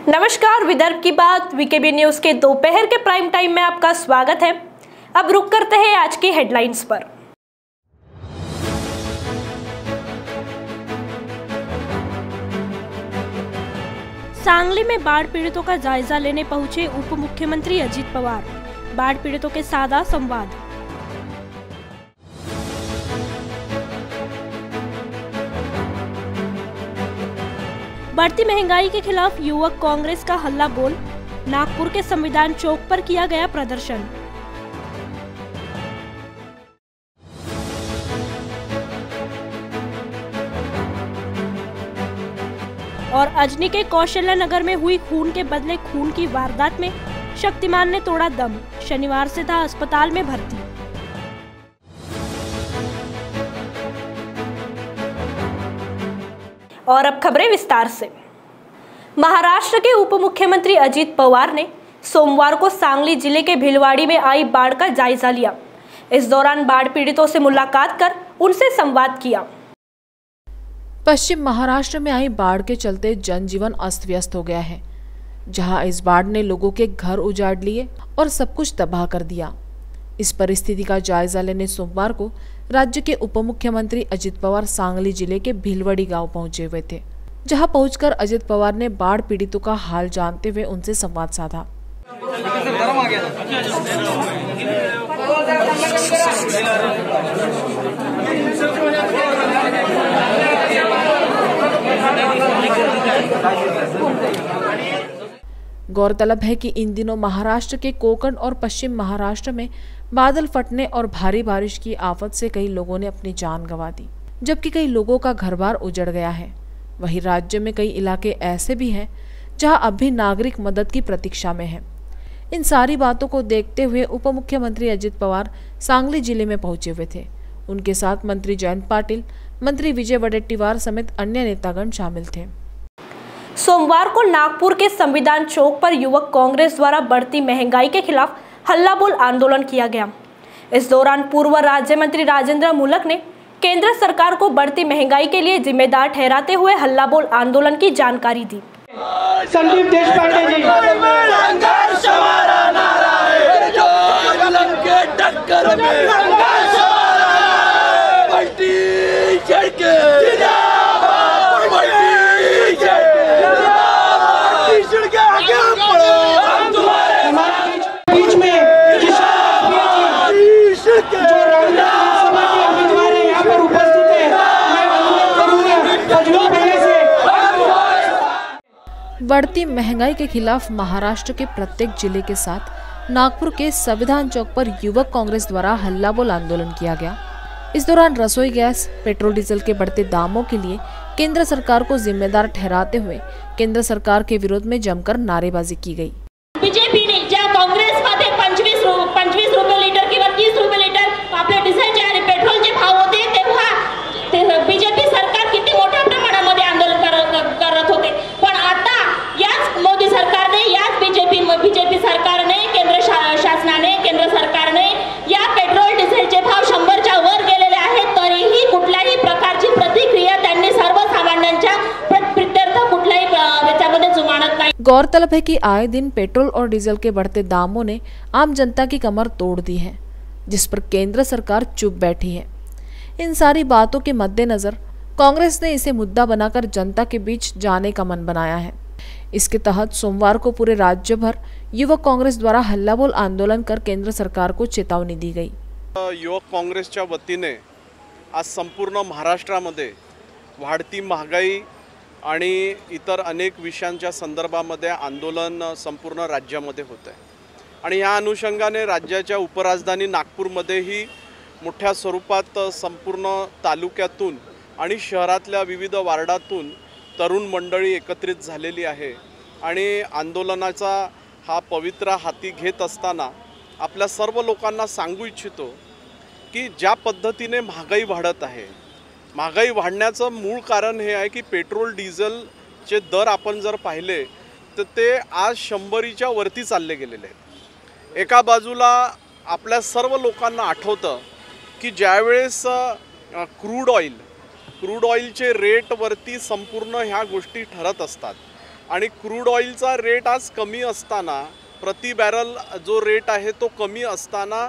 नमस्कार, विदर्भ की बात वीकेबी न्यूज के दोपहर के प्राइम टाइम में आपका स्वागत है। अब रुक करते हैं आज की हेडलाइंस पर। सांगली में बाढ़ पीड़ितों का जायजा लेने पहुंचे उप मुख्यमंत्री अजित पवार। बाढ़ पीड़ितों के साथ संवाद। बढ़ती महंगाई के खिलाफ युवक कांग्रेस का हल्ला बोल। नागपुर के संविधान चौक पर किया गया प्रदर्शन। और अजनी के कौशल्या नगर में हुई खून के बदले खून की वारदात में शक्तिमान ने तोड़ा दम। शनिवार से था अस्पताल में भर्ती। और अब खबरें विस्तार से। महाराष्ट्र के उप मुख्यमंत्री अजित पवार ने सोमवार को सांगली जिले के भिलवाड़ी में आई बाढ़ का जायजा लिया। इस दौरान बाढ़ पीड़ितों से मुलाकात कर उनसे संवाद किया। पश्चिम महाराष्ट्र में आई बाढ़ के चलते जनजीवन अस्त व्यस्त हो गया है, जहां इस बाढ़ ने लोगों के घर उजाड़ लिए और सब कुछ तबाह कर दिया। इस परिस्थिति का जायजा लेने सोमवार को राज्य के उप मुख्यमंत्री अजित पवार सांगली जिले के भिलवाड़ी गांव पहुंचे हुए थे, जहां पहुंचकर अजित पवार ने बाढ़ पीड़ितों का हाल जानते हुए उनसे संवाद साधा। गौरतलब है कि इन दिनों महाराष्ट्र के कोंकण और पश्चिम महाराष्ट्र में बादल फटने और भारी बारिश की आफत से कई लोगों ने अपनी जान गंवा दी, जबकि कई लोगों का घर-बार उजड़ गया है। वहीं राज्य में कई इलाके ऐसे भी हैं जहां अब भी नागरिक मदद की प्रतीक्षा में हैं। इन सारी बातों को देखते हुए उप मुख्यमंत्री अजित पवार सांगली जिले में पहुंचे हुए थे। उनके साथ मंत्री जयंत पाटिल, मंत्री विजय वडेट्टीवार समेत अन्य नेतागण शामिल थे। सोमवार को नागपुर के संविधान चौक पर युवक कांग्रेस द्वारा बढ़ती महंगाई के खिलाफ हल्ला बोल आंदोलन किया गया। इस दौरान पूर्व राज्य मंत्री राजेंद्र मूलक ने केंद्र सरकार को बढ़ती महंगाई के लिए जिम्मेदार ठहराते हुए हल्ला बोल आंदोलन की जानकारी दी। संदीप देशपांडे जी, संघर्ष हमारा नारा है, जो कलम के टक्कर में संघर्ष हमारा नारा है, बढ़ती चढ़के जिंदाबाद, बढ़ती चढ़के आगे बढ़ो, हम तुम्हारे बीच में जो रामदास सभा के उम्मीदवार हैं यहाँ पर उपस्थित हैं, मैं अनुरोध करूंगा जो पहले से। बढ़ती महंगाई के खिलाफ महाराष्ट्र के प्रत्येक जिले के साथ नागपुर के संविधान चौक पर युवक कांग्रेस द्वारा हल्ला बोल आंदोलन किया गया। इस दौरान रसोई गैस, पेट्रोल डीजल के बढ़ते दामों के लिए केंद्र सरकार को जिम्मेदार ठहराते हुए केंद्र सरकार के विरोध में जमकर नारेबाजी की गई। बीजेपी ने ज्या काँग्रेसमध्ये 25 रुपये लिटर किंवा 30 रुपये लिटर आपल्या डिझेलचे आणि पेट्रोलचे भाव होते, तेव्हा बीजेपी सरकार किती मोठ्या प्रमाणामध्ये आंदोलन करत होते। पण आता याच मोदी सरकारने, याच बीजेपी सरकारने, केंद्र शासनाने, केंद्र सरकारने या पेट्रोल डिझेलचे भाव 100च्या वर गेलेले आहेत, तरीही कुठल्याही प्रकारची प्रतिक्रिया त्यांनी सर्वसामान्यांच्या प्रीत्यर्थ कुठल्याही याच्यामध्ये जुमानत नाही। गौरतलब है कि आए दिन पेट्रोल और डीजल के बढ़ते दामों ने आम जनता की कमर तोड़ दी है, जिस पर केंद्र सरकार चुप बैठी है। इन सारी बातों के मद्देनजर कांग्रेस ने इसे मुद्दा बनाकर जनता के बीच जाने का मन बनाया है। इसके तहत सोमवार को पूरे राज्य भर युवक कांग्रेस द्वारा हल्ला बोल आंदोलन कर केंद्र सरकार को चेतावनी दी गई। युवक काँग्रेसच्या वतीने आज संपूर्ण महाराष्ट्रामध्ये वाढती महागाई आणि इतर अनेक विषयांच्या संदर्भामध्ये आंदोलन संपूर्ण राज्यामध्ये होत आहे आणि या अनुषंगाने राज्याच्या उपराजधानी नागपूरमध्येही मोठ्या स्वरूपात संपूर्ण तालुक्यातून आणि शहरातल्या विविध वार्डातून तरुण मंडळी एकत्रित झालेली आहे आणि आंदोलनाचा हा पवित्रा हाती घेत असताना आपल्या सर्व लोकांना सांगू इच्छितो की ज्या पद्धतीने महागाई वाढत आहे, महागाई वाढण्याचं मूळ कारण हे आहे की पेट्रोल डिझेलचे दर आपण जर पाहिले तर ते आज 100च्या वरती चालले गेलेले आहेत। एका बाजूला आपल्या सर्व लोकांना आठवतं की ज्यावेळेस क्रूड ऑइलचे रेटवरती संपूर्ण ह्या गोष्टी ठरत असतात, आणि क्रूड ऑइलचा रेट आज कमी असताना, प्रति बॅरल जो रेट आहे तो कमी असताना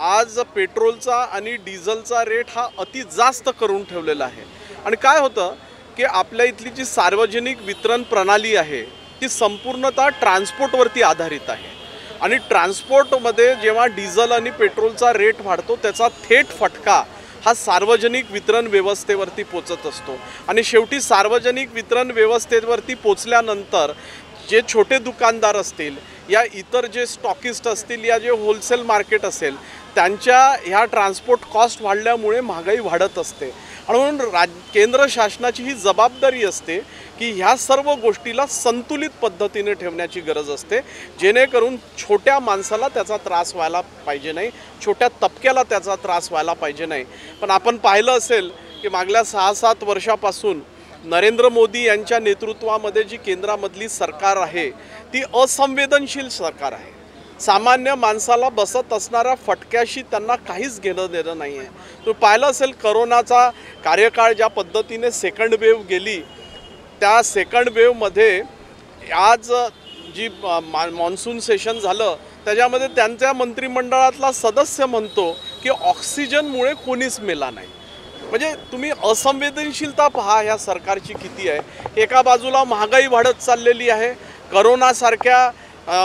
आज पेट्रोलचा आणि डिझेलचा रेट हा अति जास्त करून ठेवलेला आहे। आणि काय होतं की आपल्या इथली जी सार्वजनिक वितरण प्रणाली आहे ती संपूर्णतः ट्रान्सपोर्टवरती आधारित आहे आणि ट्रान्सपोर्टमध्ये जेव्हा डिझेल आणि पेट्रोलचा रेट वाढतो त्याचा थेट फटका हा सार्वजनिक वितरण व्यवस्थेवरती पोचत असतो आणि शेवटी सार्वजनिक वितरण व्यवस्थेवरती पोचल्यानंतर जे छोटे दुकानदार असतील या इतर जे स्टॉकिस्ट असतील या जे होलसेल मार्केट असेल त्यांच्या ह्या ट्रान्सपोर्ट कॉस्ट वाढल्यामुळे महागाई वाढत असते आणि म्हणून केंद्र शासनाची ही जबाबदारी असते की ह्या सर्व गोष्टीला संतुलित पद्धतीने ठेवण्याची गरज असते जेणेकरून छोट्या माणसाला त्याचा त्रास व्हायला पाहिजे नाही, छोट्या तबक्याला त्याचा त्रास व्हायला पाहिजे नाही। पण आपण पाहिलं असेल की मागल्या 6-7 वर्षापासून नरेंद्र मोदी यांच्या नेतृत्वामध्ये जी केंद्रामधली सरकार आहे ती असंवेदनशील सरकार आहे। सामान्य माणसाला बसत असणाऱ्या फटक्याशी त्यांना काहीच घेणं देणं नाही आहे। तुम्ही पाहिलं असेल करोनाचा कार्यकाळ ज्या पद्धतीने सेकंड वेव्ह गेली त्या सेकंड वेव्हमध्ये आज जी मॉन्सून सेशन झालं त्याच्यामध्ये त्यांच्या मंत्रिमंडळातला सदस्य म्हणतो की ऑक्सिजनमुळे कोणीच मेला नाही। म्हणजे तुम्ही असंवेदनशीलता पहा ह्या सरकारची किती आहे। एका बाजूला महागाई वाढत चाललेली आहे, करोनासारख्या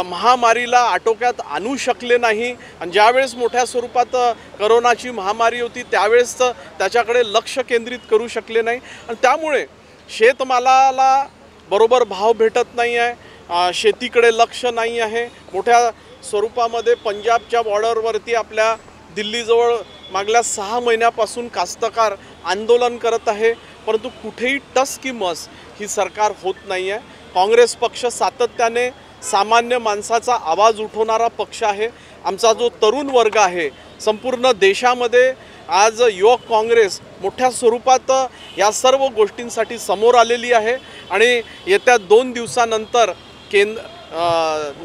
महामारीला आटोक्यात आणू शकले नाही आणि ज्यावेळेस मोठ्या स्वरूपात करोनाची महामारी होती त्यावेळेस त्याच्याकडे लक्ष केंद्रित करू शकले नाही आणि त्यामुळे शेतमालाला बरोबर भाव भेटत नाही आहे, शेतीकडे लक्ष नाही आहे। मोठ्या स्वरूपामध्ये पंजाबच्या बॉर्डरवरती आपल्या दिल्लीजवळ मागल्या 6 महिन्यापासून कास्तकार आंदोलन करत आहे परंतु कुठेही टस की मस ही सरकार होत नाही आहे। काँग्रेस पक्ष सातत्याने सामान्य माणसाचा आवाज उठवणारा पक्ष आहे। आमचा जो तरुण वर्ग आहे संपूर्ण देशामध्ये आज युवक काँग्रेस मोठ्या स्वरूपात या सर्व गोष्टींसाठी समोर आलेली आहे आणि येत्या 2 दिवसानंतर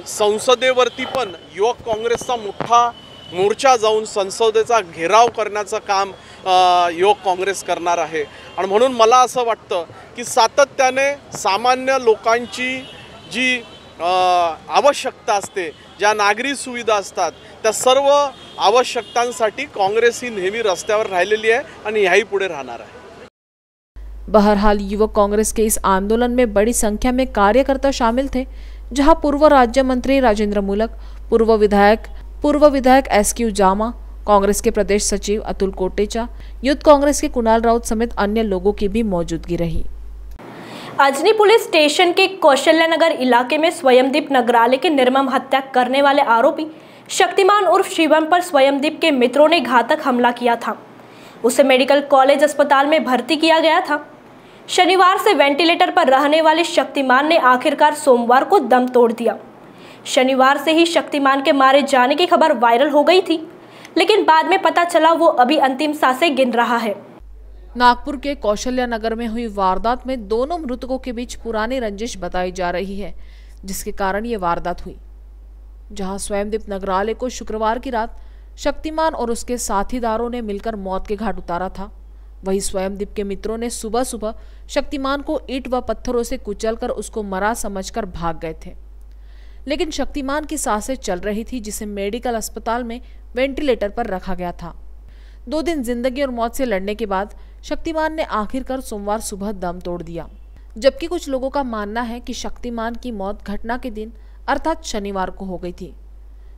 संसदेवरती पण युवक काँग्रेसचा मोठा मोर्चा जाऊन संसदेचा घेराव करण्याचं काम युवक काँग्रेस करणार आहे आणि म्हणून मला असं वाटतं की सातत्याने सामान्य लोकांची जी आवश्यकता असते, ज्या नागरी सुविधा असतात त्या सर्व आवश्यकतांसाठी काँग्रेस ही नेहमी रस्त्यावर राहिलेली आहे आणि ह्याही पुढे राहणार आहे। बहरहाल युवक कांग्रेस के इस आंदोलन में बड़ी संख्या में कार्यकर्ता शामिल थे, जहां पूर्व राज्य मंत्री राजेंद्र मूलक, पूर्व विधायक SQ जामा, कांग्रेस के प्रदेश सचिव अतुल कोटेचा, यूथ कांग्रेस के कुणाल राउत समेत अन्य लोगों की भी मौजूदगी रही। अजनी पुलिस स्टेशन के कौशल्यानगर इलाके में स्वयंदीप नगराले की निर्मम हत्या करने वाले आरोपी शक्तिमान उर्फ शिवम पर स्वयंदीप के मित्रों ने घातक हमला किया था। उसे मेडिकल कॉलेज अस्पताल में भर्ती किया गया था। शनिवार से वेंटिलेटर पर रहने वाले शक्तिमान ने आखिरकार सोमवार को दम तोड़ दिया। शनिवार से ही शक्तिमान के मारे जाने की खबर वायरल हो गई थी, लेकिन बाद में पता चला वो अभी अंतिम सांसें गिन रहा है। नागपुर के कौशल्यानगर में हुई वारदात में दोनों मृतकों के बीच पुरानी रंजिश बताई जा रही है, जिसके कारण ये वारदात हुई। जहां स्वयंदीप नगराले को शुक्रवार की रात शक्तिमान और उसके साथीदारों ने मिलकर मौत के घाट उतारा था, वहीं स्वयंदीप के मित्रों ने सुबह सुबह शक्तिमान को ईंट व पत्थरों से कुचलकर उसको मरा समझकर भाग गए थे। लेकिन शक्तिमान की सांसें चल रही थी, जिसे मेडिकल अस्पताल में वेंटिलेटर पर रखा गया था। 2 दिन जिंदगी और मौत से लड़ने के बाद शक्तिमान ने आखिरकार सोमवार सुबह दम तोड़ दिया, जबकि कुछ लोगों का मानना है कि शक्तिमान की मौत घटना के दिन अर्थात शनिवार को हो गई थी।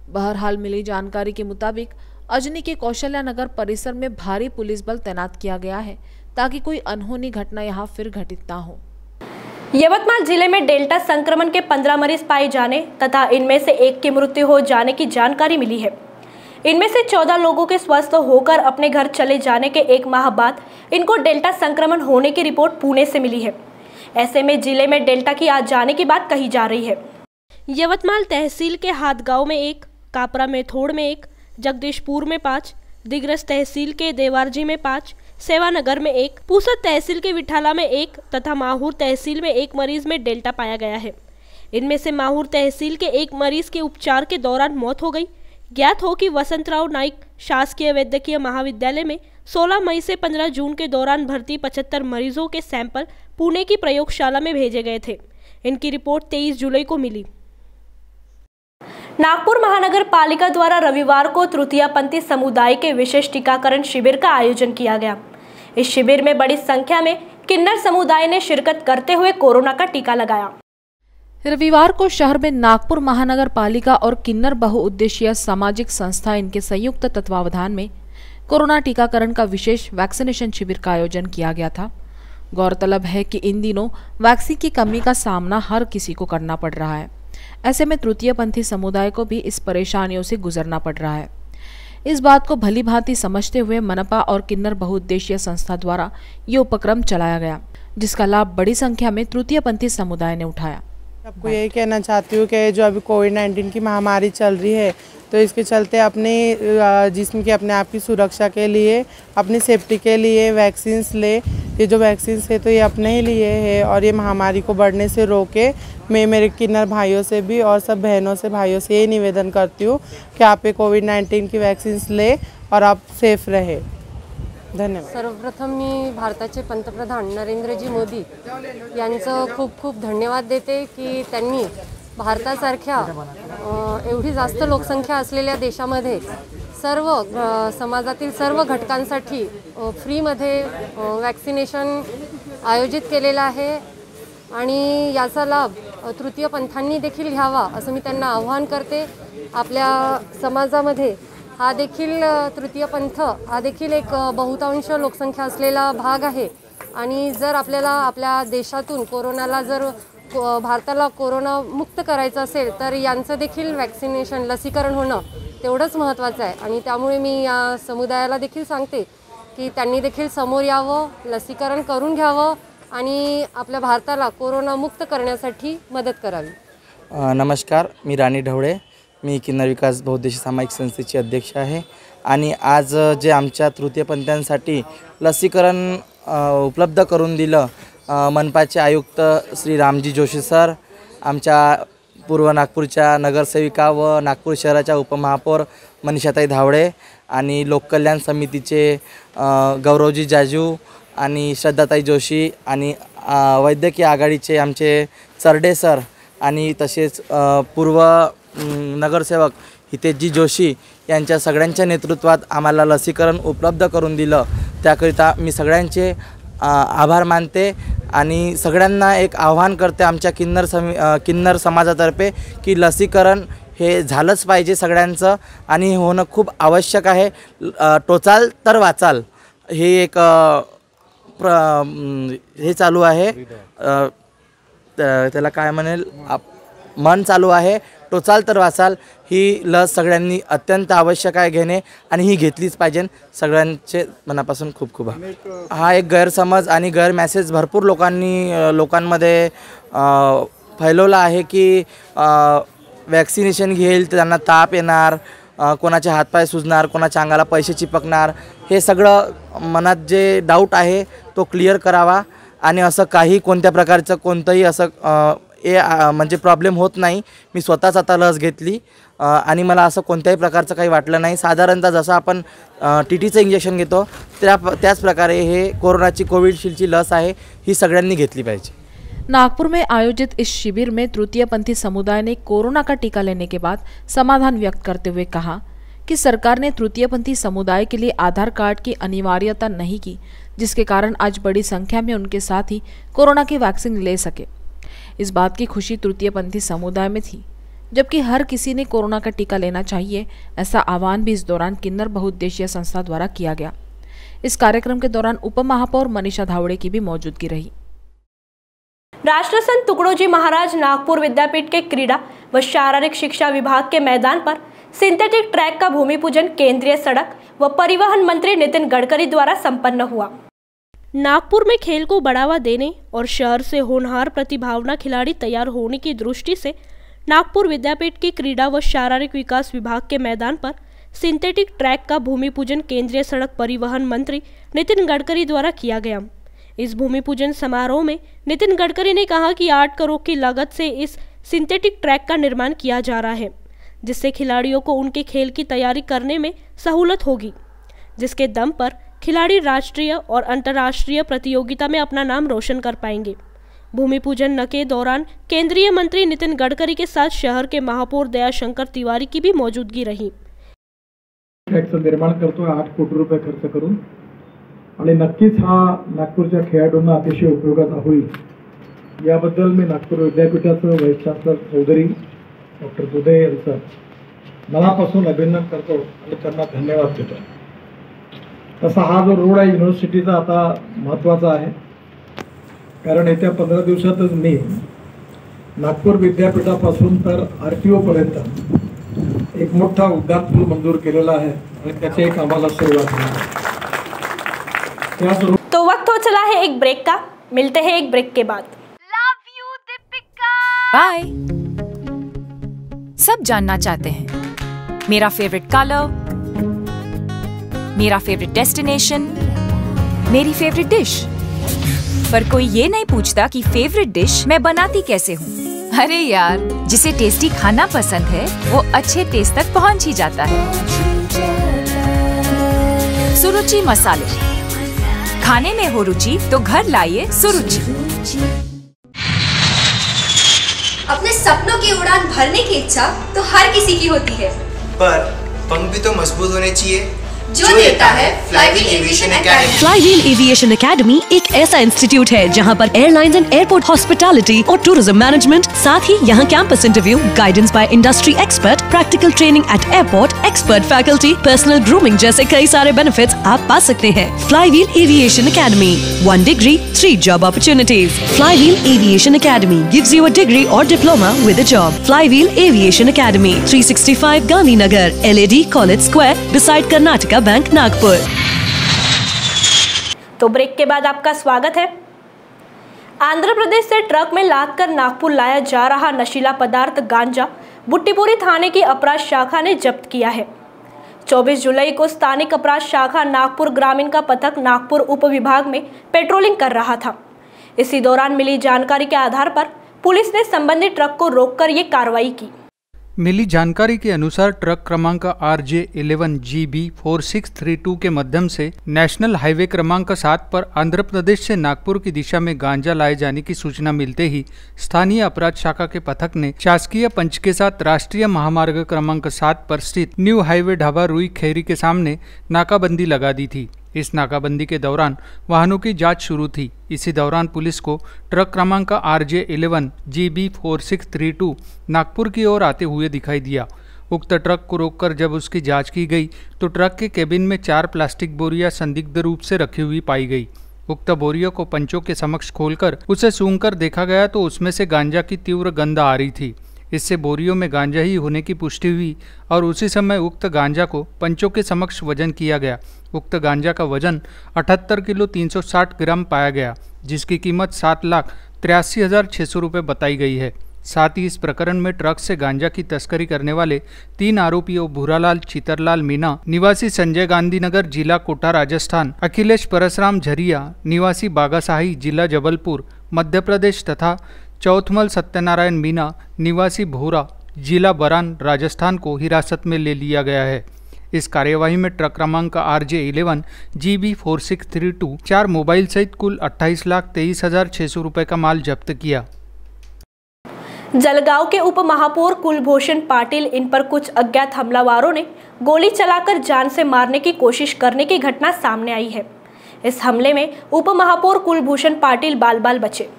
बहरहाल मिली जानकारी के मुताबिक अजनी के कौशल्यानगर परिसर में भारी पुलिस बल तैनात किया गया है ताकि कोई अनहोनी घटना यहां फिर घटित ना हो। यवतमाल जिले में डेल्टा संक्रमण के 15 मरीज पाए जाने तथा इनमें से 1 की मृत्यु हो जाने की जानकारी मिली है। इनमें से 14 लोगों के स्वस्थ होकर अपने घर चले जाने के 1 माह बाद इनको डेल्टा संक्रमण होने की रिपोर्ट पुणे से मिली है। ऐसे में जिले में डेल्टा की आ जाने की बात कही जा रही है। यवतमाल तहसील के हाथगांव में 1, कापरा में थोड़ में 1, जगदीशपुर में 5, दिग्रस तहसील के देवारजी में 5, सेवानगर में 1, पूसद तहसील के विठाला में 1 तथा माहूर तहसील में 1 मरीज में डेल्टा पाया गया है। इनमें से माहूर तहसील के 1 मरीज के उपचार के दौरान मौत हो गई। ज्ञात हो कि वसंतराव नाइक शासकीय वैद्यकीय महाविद्यालय में 16 मई से 15 जून के दौरान भर्ती 75 मरीजों के सैंपल पुणे की प्रयोगशाला में भेजे गए थे। इनकी रिपोर्ट 23 जुलाई को मिली। नागपुर महानगर पालिका द्वारा रविवार को तृतीयपंथी समुदाय के विशेष टीकाकरण शिविर का आयोजन किया गया। इस शिविर में बड़ी संख्या में किन्नर समुदाय ने शिरकत करते हुए कोरोना का टीका लगाया। रविवार को शहर में नागपुर महानगर पालिका और किन्नर बहुउद्देशीय सामाजिक संस्था इनके संयुक्त तत्वावधान में कोरोना टीकाकरण का विशेष वैक्सीनेशन शिविर का आयोजन किया गया था। गौरतलब है कि इन दिनों वैक्सीन की कमी का सामना हर किसी को करना पड़ रहा है। ऐसे में तृतीयपंथी समुदाय को भी इस परेशानियों से गुजरना पड़ रहा है। इस बात को भली भांति समझते हुए मनपा और किन्नर बहुउद्देशीय संस्था द्वारा ये उपक्रम चलाया गया, जिसका लाभ बड़ी संख्या में तृतीयपंथी समुदाय ने उठाया। आपको यही कहना चाहती हूँ कि जो अभी कोविड-19 की महामारी चल रही है, तो इसके चलते अपने जिस्म की अपने आप की सुरक्षा के लिए, अपनी सेफ्टी के लिए वैक्सीन्स ले। ये जो वैक्सीन्स है तो ये अपने ही लिए है और ये महामारी को बढ़ने से रोके। मैं मेरे किन्नर भाइयों से भी और सब बहनों से भाइयों से यही निवेदन करती हूँ कि आप ये कोविड-19 की वैक्सीन्स ले और आप सेफ रहे। धन्यवाद। सर्वप्रथम मी भारताचे पंतप्रधान नरेंद्रजी मोदी यांचं खूप खूप धन्यवाद देते की त्यांनी भारतासारख्या एवढी जास्त लोकसंख्या असलेल्या देशामध्ये सर्व समाजातील सर्व घटकांसाठी फ्रीमध्ये वॅक्सिनेशन आयोजित केलेलं आहे आणि याचा लाभ तृतीय पंथांनी देखील घ्यावा असं मी त्यांना आवाहन करते। आपल्या समाजामध्ये हा देखील तृतीय पंथ हा देखील एक बहुतांश लोकसंख्या असलेला भाग आहे आणि जर आपल्याला आपल्या देशातून कोरोनाला जर भारताला कोरोना मुक्त करायचं असेल तर यांचं देखील वॅक्सिनेशन लसीकरण होणं तेवढंच महत्त्वाचं आहे आणि त्यामुळे मी या समुदायाला देखील सांगते की त्यांनी देखील समोर यावं, लसीकरण करून घ्यावं आणि आपल्या भारताला कोरोना मुक्त करण्यासाठी मदत करावी। नमस्कार, मी राणी ढवळे, मी किन्नर विकास बहुउद्देशीय सामाजिक संस्थेची अध्यक्ष आहे आणि आज जे आमच्या तृतीयपंथीयांसाठी लसीकरण उपलब्ध करून दिलं मनपाचे आयुक्त श्री रामजी जोशी सर, आमच्या पूर्व नागपूरच्या नगरसेविका व नागपूर शहराच्या उपमहापौर मनीषाताई धावडे आणि लोककल्याण समितीचे गौरवजी जाजू आणि श्रद्धाताई जोशी आणि वैद्यकीय आघाडीचे आमचे चरडे सर आणि तसेच पूर्व नगरसेवक हितेशजी जोशी यांच्या सगळ्यांच्या नेतृत्वात आम्हाला लसीकरण उपलब्ध करून दिलं, त्याकरिता मी सगळ्यांचे आभार मानते आणि सगळ्यांना एक आव्हान करते आमच्या किन्नर समाजातर्फे की लसीकरण हे झालंच पाहिजे सगळ्यांचं आणि होणं खूप आवश्यक आहे। टोचाल तर वाचाल हे एक हे चालू आहे, त्याला काय म्हणेल मन चालू आहे। टोचाल तर वाचाल ही लस सगळ्यांनी अत्यंत आवश्यक आहे घेणे आणि ही घेतलीच पाहिजे। सगळ्यांचे मनापासून खूप खूप हा एक गैरसमज आणि गैरमेसेज भरपूर लोकांमध्ये फैलवला आहे की वॅक्सिनेशन घेईल तर त्यांना ताप येणार, कोणाचे हातपाय सुजणार, कोणाच्या अंगाला पैसे चिपकणार, हे सगळं मनात जे डाऊट आहे तो क्लिअर करावा आणि असं काही कोणत्या प्रकारचं कोणतंही असं म्हणजे प्रॉब्लेम होत नाही। मी स्वतःच आता लस घेतली आणि मला असं कोणत्याही प्रकारचं काही वाटलं नाही। साधारणतः जसं आपण टीटीचं इंजेक्शन घेतो त्याच प्रकारे हे कोरोनाची कोविडशील्डची लस आहे, ही सगळ्यांनी घेतली पाहिजे। नागपुर में आयोजित इस शिविर में तृतीयपंथी समुदाय ने कोरोना का टीका लेने के बाद समाधान व्यक्त करते हुए कहा कि सरकार ने तृतीयपंथी समुदाय के लिए आधार कार्ड की अनिवार्यता नहीं की, जिसके कारण आज बड़ी संख्या में उनके साथी कोरोना की वैक्सीन ले सके। इस बात की खुशी तृतीयपंथी समुदाय में थी, जबकि हर किसी ने कोरोना का टीका लेना चाहिए, ऐसा आह्वान भी इस दौरान किन्नर बहुउद्देशीय संस्था द्वारा किया गया। इस कार्यक्रम के दौरान उपमहापौर मनीषा धावड़े की भी मौजूदगी रही। राष्ट्रसंत तुकडोजी महाराज नागपुर विद्यापीठ के क्रीड़ा व शारीरिक शिक्षा विभाग के मैदान पर सिंथेटिक ट्रैक का भूमि पूजन केंद्रीय सड़क व परिवहन मंत्री नितिन गडकरी द्वारा संपन्न हुआ। नागपुर में खेल को बढ़ावा देने और शहर से होनहार प्रतिभावान खिलाड़ी तैयार होने की दृष्टि से नागपुर विद्यापीठ की क्रीड़ा व शारीरिक विकास विभाग के मैदान पर सिंथेटिक ट्रैक का भूमि पूजन केंद्रीय सड़क परिवहन मंत्री नितिन गडकरी द्वारा किया गया। इस भूमि पूजन समारोह में नितिन गडकरी ने कहा कि 8 करोड़ की लागत से इस सिंथेटिक ट्रैक का निर्माण किया जा रहा है, जिससे खिलाड़ियों को उनके खेल की तैयारी करने में सहूलत होगी, जिसके दम पर खिलाड़ी राष्ट्रीय और अंतर्राष्ट्रीय प्रतियोगिता में अपना नाम रोशन कर पाएंगे। भूमि पूजन के दौरान केंद्रीय मंत्री नितिन गडकरी के साथ शहर के महापौर दयाशंकर तिवारी की भी मौजूदगी रही। ट्रॅकचं निर्माण करतोय 8 कोटी रुपये खर्च करून आणि नक्कीच हा नागपूरच्या खेळाडूंना अतिशय उपयोगाचा होईल याबद्दल मी नागपूर विद्यापीठाचं व्हाईस चान्सलर चौधरी डॉक्टर दुदे यांचं मनापासून अभिनंदन करतो आणि त्यांना धन्यवाद देतो। तसा हा जो रोड आहे युनिव्हर्सिटीचा आता महत्त्वाचा आहे, कारण येत्या 15 दिवसातच मी नागपूर विद्यापीठापासून तर RTO पर्यंत एक मोठा उड्डाण पूल मंजूर केलेला आहे आणि त्याचे एक आम्हाला सुरुवात आहे। तो वक्त हो चला है एक ब्रेक का, मिलते हैं एक ब्रेक के बाद। Love you Deepika. बाय। सब जानना चाहते हैं मेरा फेवरेट कलर, मेरा फेवरेट डेस्टिनेशन, मेरी फेवरेट डिश, पर कोई ये नहीं पूछता कि फेवरेट डिश मैं बनाती कैसे हूँ। अरे यार, जिसे टेस्टी खाना पसंद है वो अच्छे टेस्ट तक पहुँच ही जाता है। सुरुचि मसाले, खाने में हो रुचि तो घर लाइए सुरुचि। अपने सपनों की उड़ान भरने की इच्छा तो हर किसी की होती है, पर पंख भी तो मजबूत होने चाहिए, जो देता है flywheel aviation academy. Flywheel aviation academy एक ऐसा इंस्टीट्यूट है जहां पर एयरलाइंस एंड एयरपोर्ट हॉस्पिटैलिटी और टूरिज्म मैनेजमेंट, साथ ही यहां campus interview, guidance by industry expert, practical training at airport, expert faculty, personal grooming जैसे कई सारे बेनिफिट्स आप पा सकते हैं। Flywheel aviation academy, 1 degree 3 job opportunities। Flywheel aviation academy gives you a degree or diploma with a job। Flywheel aviation academy, 365 Gandhinagar, LAD college square, beside Karnataka bank, Nagpur. तो break के बाद आपका स्वागत है। आंध्र प्रदेश से ट्रक में लाद कर नागपुर लाया जा रहा नशीला पदार्थ गांजा बुट्टीपुरी थाने की अपराध शाखा ने जब्त किया है। 24 जुलाई को स्थानिक अपराध शाखा नागपुर ग्रामीण का पथक नागपुर उप विभाग में पेट्रोलिंग कर रहा था। इसी दौरान मिली जानकारी के आधार पर पुलिस ने संबंधित ट्रक को रोककर ये कार्रवाई की। मिली जानकारी के अनुसार ट्रक क्रमांक RJ11 GB 4632 के माध्यम से नेशनल हाईवे क्रमांक 7 पर आंध्र प्रदेश से नागपुर की दिशा में गांजा लाए जाने की सूचना मिलते ही स्थानीय अपराध शाखा के पथक ने शासकीय पंच के साथ राष्ट्रीय महामार्ग क्रमांक 7 पर स्थित न्यू हाईवे ढाबा रुई खेरी के सामने नाकाबंदी लगा दी थी। इस नाकाबंदी के दौरान वाहनों की जांच शुरू थी। इसी दौरान पुलिस को ट्रक क्रमांक RJ11 GB 4632 नागपुर की ओर आते हुए दिखाई दिया। उक्त ट्रक को रोककर जब उसकी जांच की गई तो ट्रक के केबिन में 4 प्लास्टिक बोरियां संदिग्ध रूप से रखी हुई पाई गई। उक्त बोरियों को पंचों के समक्ष खोलकर उसे सूंघकर देखा गया तो उसमें से गांजा की तीव्र गंध आ रही थी। इससे बोरियों में गांजा ही होने की पुष्टि हुई और उसी समय उक्त गांजा को पंचों के समक्ष वजन किया गया। उक्त गांजा का वजन 78 किलो 360 ग्राम पाया गया, जिसकी कीमत 7,83,600 रुपये बताई गई है। साथ ही इस प्रकरण में ट्रक से गांजा की तस्करी करने वाले 3 आरोपियों भूरालाल चितरलाल मीना निवासी संजय गांधी नगर जिला कोटा राजस्थान, अखिलेश परसराम झरिया निवासी बागासाही जिला जबलपुर मध्य प्रदेश तथा चौथमल सत्यनारायण मीना निवासी भोरा जिला बरान राजस्थान को हिरासत में ले लिया गया है। इस कार्यवाही में ट्रक क्रमांक RJ11 GB 4632 4 मोबाइल सहित कुल 28,23,600 रुपये का माल जब्त किया। जलगांव के उप महापौर कुलभूषण पाटिल इन पर कुछ अज्ञात हमलावरों ने गोली चलाकर जान से मारने की कोशिश करने की घटना सामने आई है। इस हमले में उप महापौर कुलभूषण पाटिल बाल बाल बचे।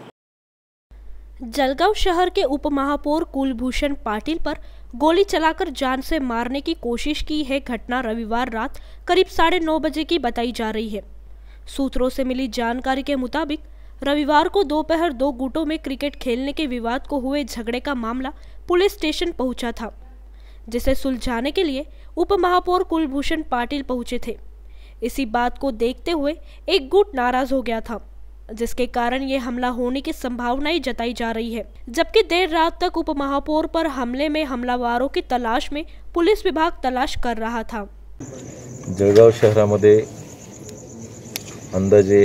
जलगांव शहर के उप महापौर कुलभूषण पाटिल पर गोली चलाकर जान से मारने की कोशिश की है घटना रविवार रात करीब 9:30 बजे की बताई जा रही है। सूत्रों से मिली जानकारी के मुताबिक रविवार को दोपहर 2 गुटों में क्रिकेट खेलने के विवाद को हुए झगड़े का मामला पुलिस स्टेशन पहुंचा था, जिसे सुलझाने के लिए उप महापौर कुलभूषण पाटिल पहुंचे थे। इसी बात को देखते हुए एक गुट नाराज हो गया था, जिसके कारण ये हमला होने की संभावनाएं जताई जा रही है। जबकि देर रात तक उप महापौर पर हमले में हमलावरों की तलाश में पुलिस विभाग तलाश कर रहा था। जळगाव शहरामध्ये अंदाजे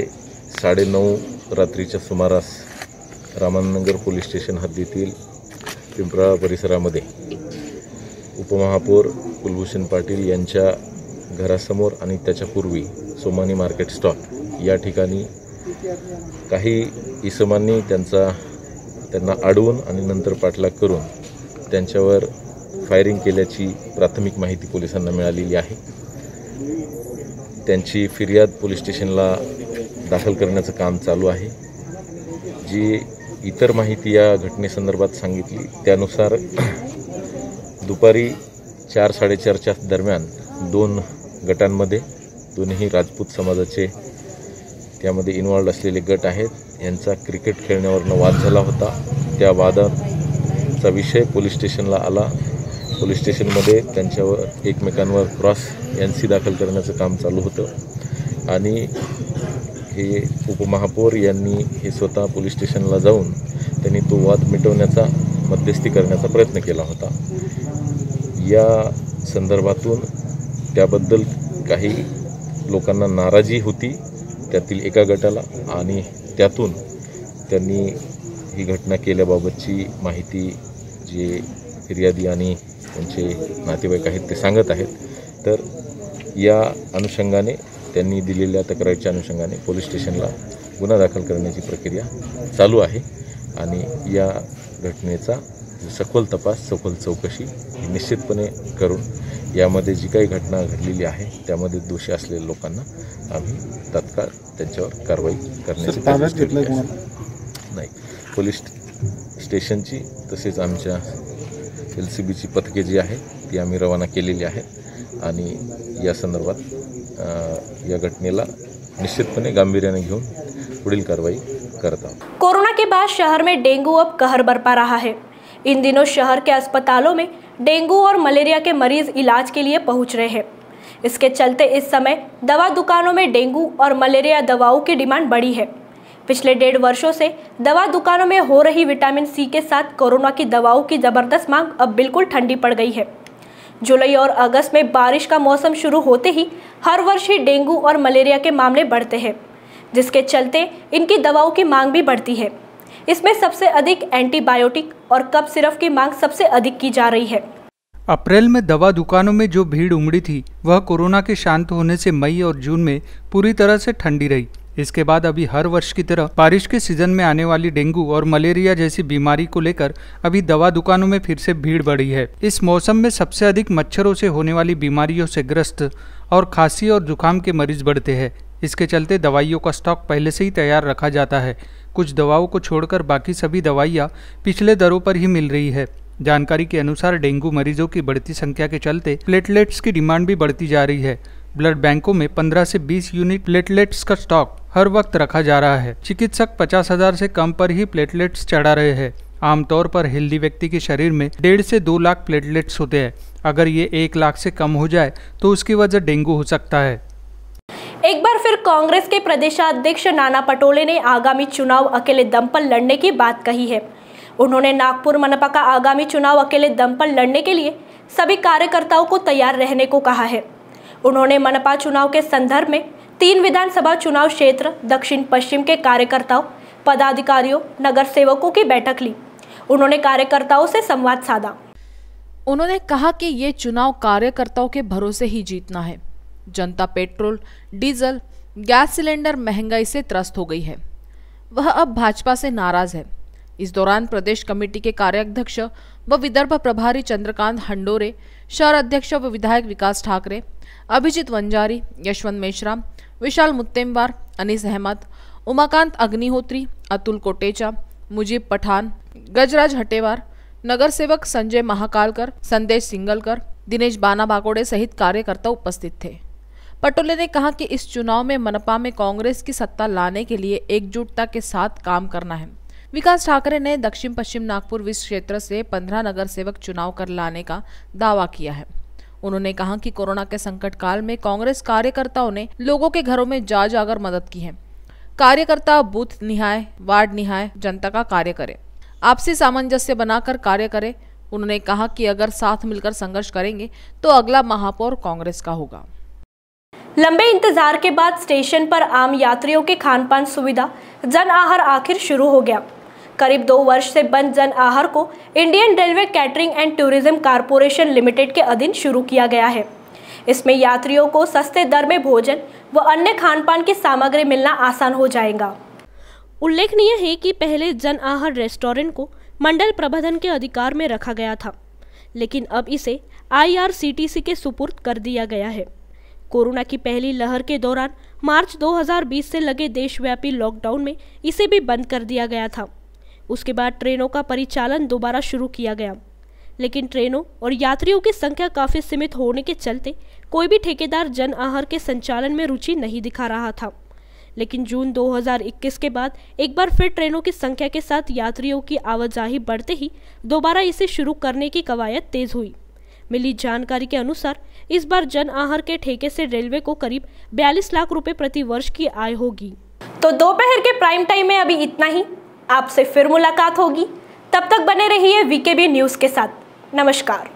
9:30 रात्रीच्या सुमारास रामानगर पोलीस स्टेशन हद्दीतील पिंपळा परिसरामध्ये उपमहापौर कुलभूषण पाटील यांच्या घरासमोर आणि त्याच्या पूर्वी सोमानी मार्केट स्टॉल या ठिकाणी काही इसमांनी त्यांना अडवून आणि नंतर पाठलाग करून त्यांच्यावर फायरिंग केल्याची प्राथमिक माहिती पोलिसांना मिळालेली आहे. त्यांची फिर्याद पोलीस स्टेशनला दाखल करण्याचं काम चालू आहे. जी इतर माहिती या घटनेसंदर्भात सांगितली त्यानुसार दुपारी 4-4:30च्या दरम्यान 2 गटांमध्ये, दोन्ही राजपूत समाजाचे त्यामध्ये इन्वॉल्ड असलेले गट आहेत, यांचा क्रिकेट खेळण्यावरनं वाद झाला होता. त्या वादाचा विषय पोलीस स्टेशनला आला. पोलीस स्टेशनमध्ये त्यांच्यावर एकमेकांवर क्रॉस NC दाखल करण्याचं काम चालू होतं आणि हे उपमहापौर यांनी हे स्वतः पोलीस स्टेशनला जाऊन त्यांनी तो वाद मिटवण्याचा, मध्यस्थी करण्याचा प्रयत्न केला होता. या संदर्भातून त्याबद्दल काही लोकांना नाराजी होती त्यातील एका गटाला आणि त्यातून त्यांनी ही घटना केल्याबाबतची माहिती जे फिर्यादी आणि त्यांचे नातेवाईक आहेत ते सांगत आहेत. तर या अनुषंगाने त्यांनी दिलेल्या तक्रारीच्या अनुषंगाने पोलीस स्टेशनला गुन्हा दाखल करण्याची प्रक्रिया चालू आहे आणि या घटनेचा सखोल तपास, सखोल चौकशी ही निश्चितपणे करून यामध्ये जी काही घटना घडलेली आहे त्यामध्ये दोषी असलेल्या लोकांना आम्ही तात्काळ त्यांच्यावर कारवाई करण्याची नाही. पोलीस स्टेशनची तसेच आमच्या LCBची पथके जी आहेत ती आम्ही रवाना केलेली आहेत आणि या संदर्भात या घटनेला निश्चितपणे गांभीर्याने घेऊन पुढील कारवाई करत आहोत. कोरोना के बाद शहर में डेंगू अब कहर बरपा रहा है. इन दिनों शहर के अस्पतालों में डेंगू और मलेरिया के मरीज इलाज के लिए पहुंच रहे हैं. इसके चलते इस समय दवा दुकानों में डेंगू और मलेरिया दवाओं की डिमांड बढ़ी है. पिछले 1.5 वर्षों से दवा दुकानों में हो रही विटामिन C के साथ कोरोना की दवाओं की ज़बरदस्त मांग अब बिल्कुल ठंडी पड़ गई है. जुलाई और अगस्त में बारिश का मौसम शुरू होते ही हर वर्ष ही डेंगू और मलेरिया के मामले बढ़ते हैं, जिसके चलते इनकी दवाओं की मांग भी बढ़ती है. इसमें सबसे अधिक एंटीबायोटिक और कफ सिरप की मांग सबसे अधिक की जा रही है. अप्रैल में दवा दुकानों में जो भीड़ उमड़ी थी वह कोरोना के शांत होने से मई और जून में पूरी तरह से ठंडी रही. इसके बाद अभी हर वर्ष की तरह बारिश के सीजन में आने वाली डेंगू और मलेरिया जैसी बीमारी को लेकर अभी दवा दुकानों में फिर से भीड़ बढ़ी है. इस मौसम में सबसे अधिक मच्छरों से होने वाली बीमारियों से ग्रस्त और खांसी और जुकाम के मरीज बढ़ते हैं. इसके चलते दवाइयों का स्टॉक पहले से ही तैयार रखा जाता है. कुछ दवाओं को छोड़कर बाकी सभी दवाइयाँ पिछले दरों पर ही मिल रही है. जानकारी के अनुसार डेंगू मरीजों की बढ़ती संख्या के चलते प्लेटलेट्स की डिमांड भी बढ़ती जा रही है. ब्लड बैंकों में 15 से 20 यूनिट प्लेटलेट्स का स्टॉक हर वक्त रखा जा रहा है. चिकित्सक 50,000 से कम पर ही प्लेटलेट्स चढ़ा रहे हैं. आमतौर पर हेल्दी व्यक्ति के शरीर में 1.5 से 2 लाख प्लेटलेट्स होते हैं. अगर ये 1 लाख से कम हो जाए तो उसकी वजह डेंगू हो सकता है. एक बार फिर कांग्रेस के प्रदेशाध्यक्ष नाना पटोले ने आगामी चुनाव अकेले दम पर लड़ने की बात कही है. उन्होंने नागपुर मनपा का आगामी चुनाव अकेले दम पर लड़ने के लिए सभी कार्यकर्ताओं को तैयार रहने को कहा है. उन्होंने मनपा चुनाव के संदर्भ में 3 विधानसभा चुनाव क्षेत्र दक्षिण पश्चिम के कार्यकर्ताओं, पदाधिकारियों, नगर सेवकों की बैठक ली. उन्होंने कार्यकर्ताओं से संवाद साधा. उन्होंने कहा कि ये चुनाव कार्यकर्ताओं के भरोसे ही जीतना है. जनता पेट्रोल, डीजल, गैस सिलेंडर महंगाई से त्रस्त हो गई है. वह अब भाजपा से नाराज है. इस दौरान प्रदेश कमेटी के कार्याध्यक्ष व विदर्भ प्रभारी चंद्रकांत हंडोरे, शहर अध्यक्ष व विधायक विकास ठाकरे, अभिजीत वंजारी, यशवंत मेश्राम, विशाल मुत्तेमवार, अनीस अहमद, उमाकांत अग्निहोत्री, अतुल कोटेचा, मुजीब पठान, गजराज हटेवार, नगर सेवक संजय महाकालकर, संदेश सिंगलकर, दिनेश बाना बाकोड़े सहित कार्यकर्ता उपस्थित थे. पटोले ने कहा कि इस चुनाव में मनपा में कांग्रेस की सत्ता लाने के लिए एकजुटता के साथ काम करना है. विकास ठाकरे ने दक्षिण पश्चिम नागपुर विस क्षेत्र से 15 नगर सेवक चुनाव कर लाने का दावा किया है. उन्होंने कहा कि कोरोना के संकट काल में कांग्रेस कार्यकर्ताओं ने लोगों के घरों में जा जाकर मदद की है. कार्यकर्ता बूथ निहाय, वार्ड निहाय जनता का कार्य करे, आपसी सामंजस्य बनाकर कार्य करे. उन्होंने कहा कि अगर साथ मिलकर संघर्ष करेंगे तो अगला महापौर कांग्रेस का होगा. लंबे इंतजार के बाद स्टेशन पर आम यात्रियों के खान-पान सुविधा जन आहार आखिर शुरू हो गया. करीब 2 वर्ष से बंद जन आहार को Indian railway catering and tourism corporation limited के अधीन शुरू किया गया है. इसमें यात्रियों को सस्ते दर में भोजन व अन्य खान-पान की सामग्री मिलना आसान हो जाएगा. उल्लेखनीय है कि पहले जन आहार रेस्टोरेंट को मंडल प्रबंधन के अधिकार में रखा गया था, लेकिन अब इसे IRCTC के सुपुर्द कर दिया गया है। कोरोना की पहली लहर के दौरान मार्च 2020 से लगे देशव्यापी लॉकडाउन में इसे भी बंद कर दिया गया था। उसके बाद ट्रेनों का परिचालन दोबारा शुरू किया गया, लेकिन ट्रेनों और यात्रियों की संख्या काफ़ी सीमित होने के चलते कोई भी ठेकेदार जन आहार के संचालन में रुचि नहीं दिखा रहा था। लेकिन जून 2021 के बाद एक बार फिर ट्रेनों की संख्या के साथ यात्रियों की आवाजाही बढ़ते ही दोबारा इसे शुरू करने की कवायद तेज हुई। मिली जानकारी के अनुसार इस बार जन आहार के ठेके से रेलवे को करीब 42 लाख रुपए प्रति वर्ष की आय होगी। तो दोपहर के प्राइम टाइम में अभी इतना ही। आपसे फिर मुलाकात होगी, तब तक बने रहिए VKB न्यूज़ के साथ। नमस्कार।